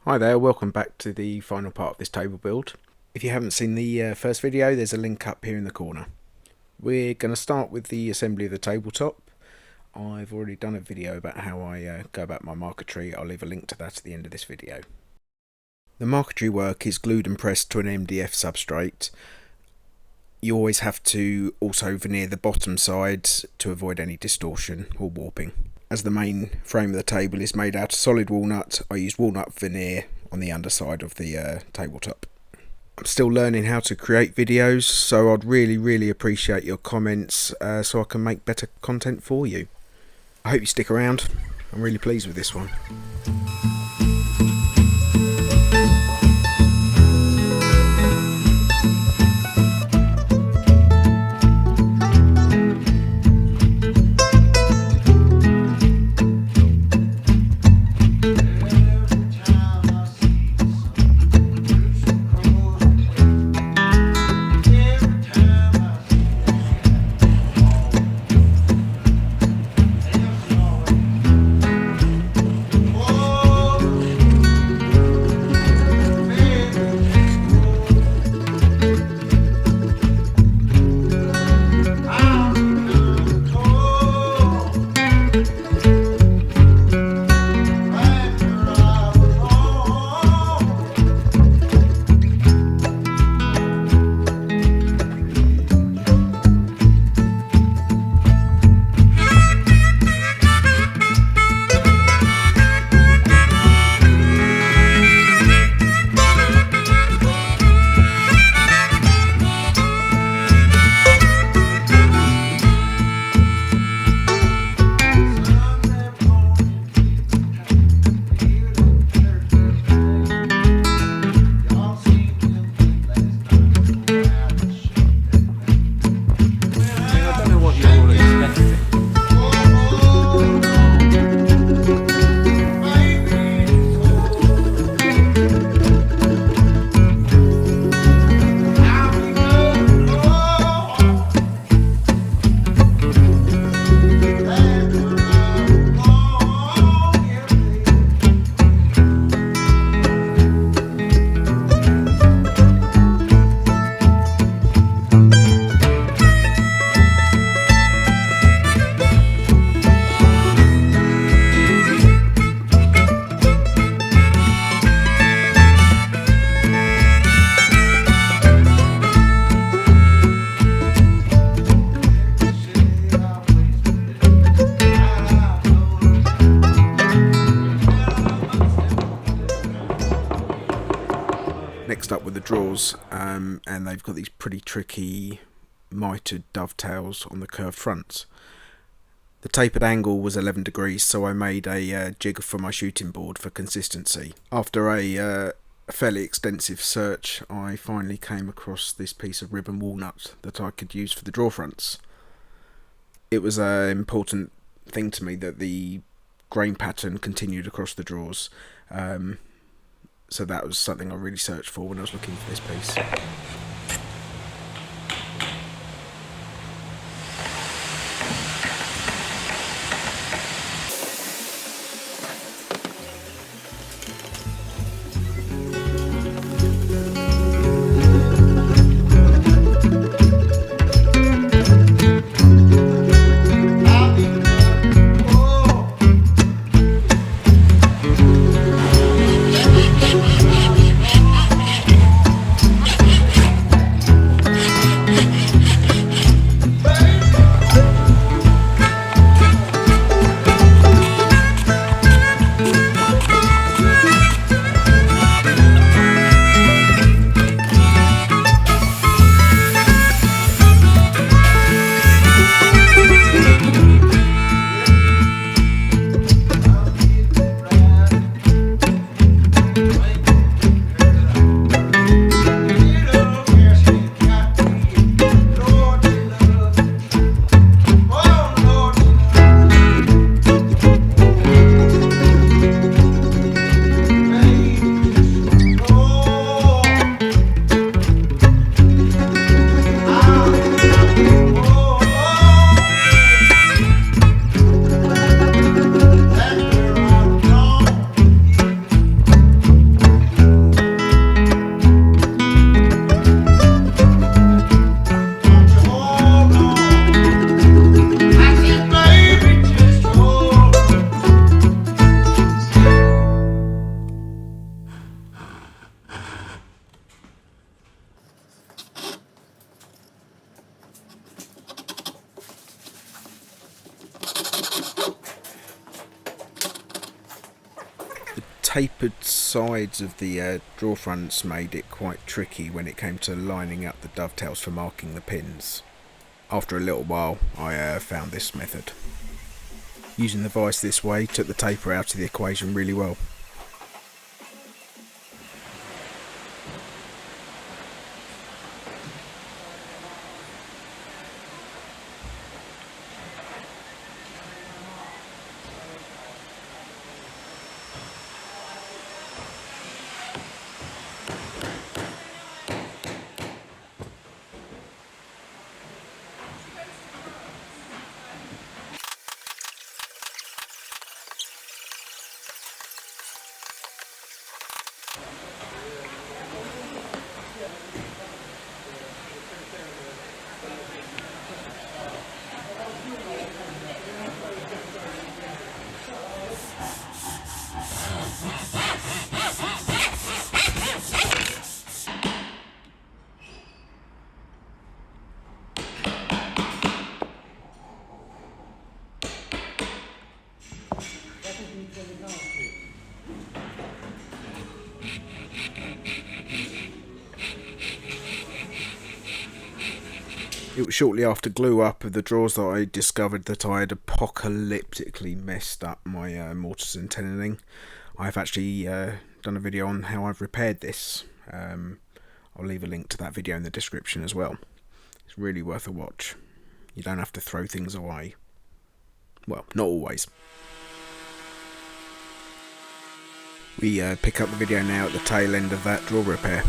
Hi there, welcome back to the final part of this table build. If you haven't seen the first video, there's a link up here in the corner. We're going to start with the assembly of the tabletop. I've already done a video about how I go about my marquetry. I'll leave a link to that at the end of this video. The marquetry work is glued and pressed to an MDF substrate. You always have to also veneer the bottom sides to avoid any distortion or warping. As the main frame of the table is made out of solid walnut, I used walnut veneer on the underside of the tabletop. I'm still learning how to create videos, so I'd really appreciate your comments so I can make better content for you. I hope you stick around. I'm really pleased with this one. Next up with the drawers, and they've got these pretty tricky mitered dovetails on the curved fronts. The tapered angle was 11 degrees, so I made a jig for my shooting board for consistency. After a fairly extensive search, I finally came across this piece of ribbon walnut that I could use for the drawer fronts. It was an important thing to me that the grain pattern continued across the drawers. So that was something I really searched for when I was looking for this piece. tapered sides of the drawer fronts made it quite tricky when it came to lining up the dovetails for marking the pins. After a little while I found this method. Using the vise this way took the taper out of the equation really well. It was shortly after glue up of the drawers that I discovered that I had apocalyptically messed up my mortise and tenoning. I've actually done a video on how I've repaired this. I'll leave a link to that video in the description as well. It's really worth a watch. You don't have to throw things away. Well, not always. We pick up the video now at the tail end of that drawer repair.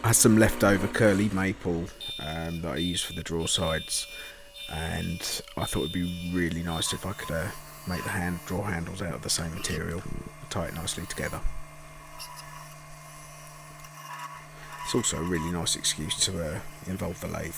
I had some leftover curly maple that I used for the drawer sides, and I thought it would be really nice if I could make the drawer handles out of the same material, tie it nicely together. It's also a really nice excuse to involve the lathe.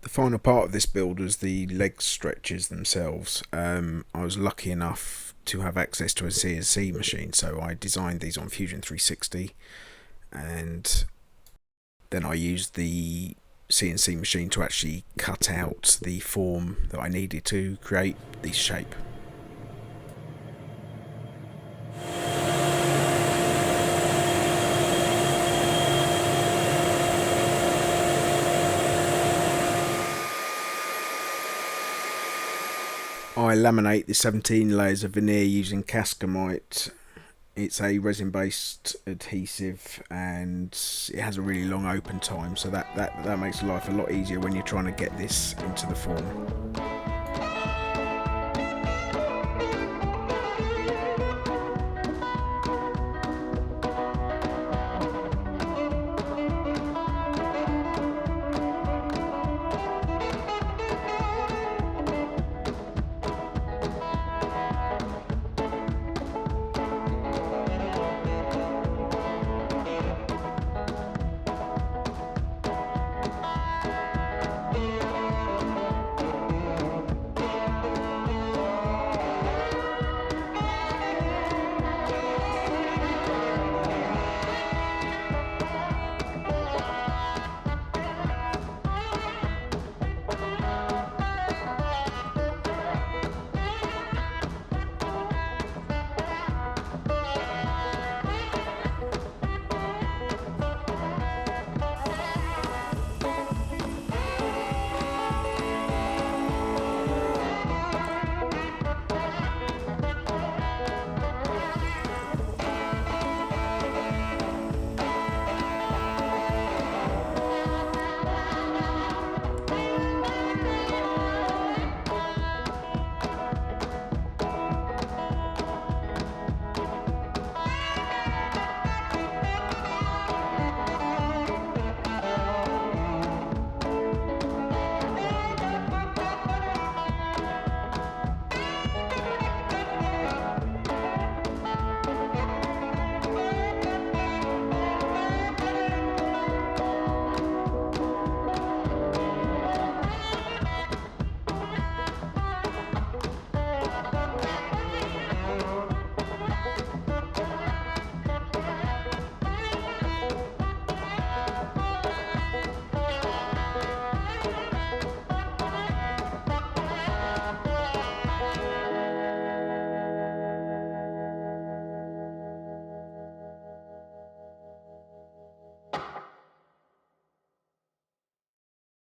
The final part of this build was the leg stretches themselves. I was lucky enough to have access to a CNC machine, so I designed these on Fusion 360, and then I used the CNC machine to actually cut out the form that I needed to create this shape. I laminate the 17 layers of veneer using Cascamite. It's a resin based adhesive and it has a really long open time, so that makes life a lot easier when you're trying to get this into the form.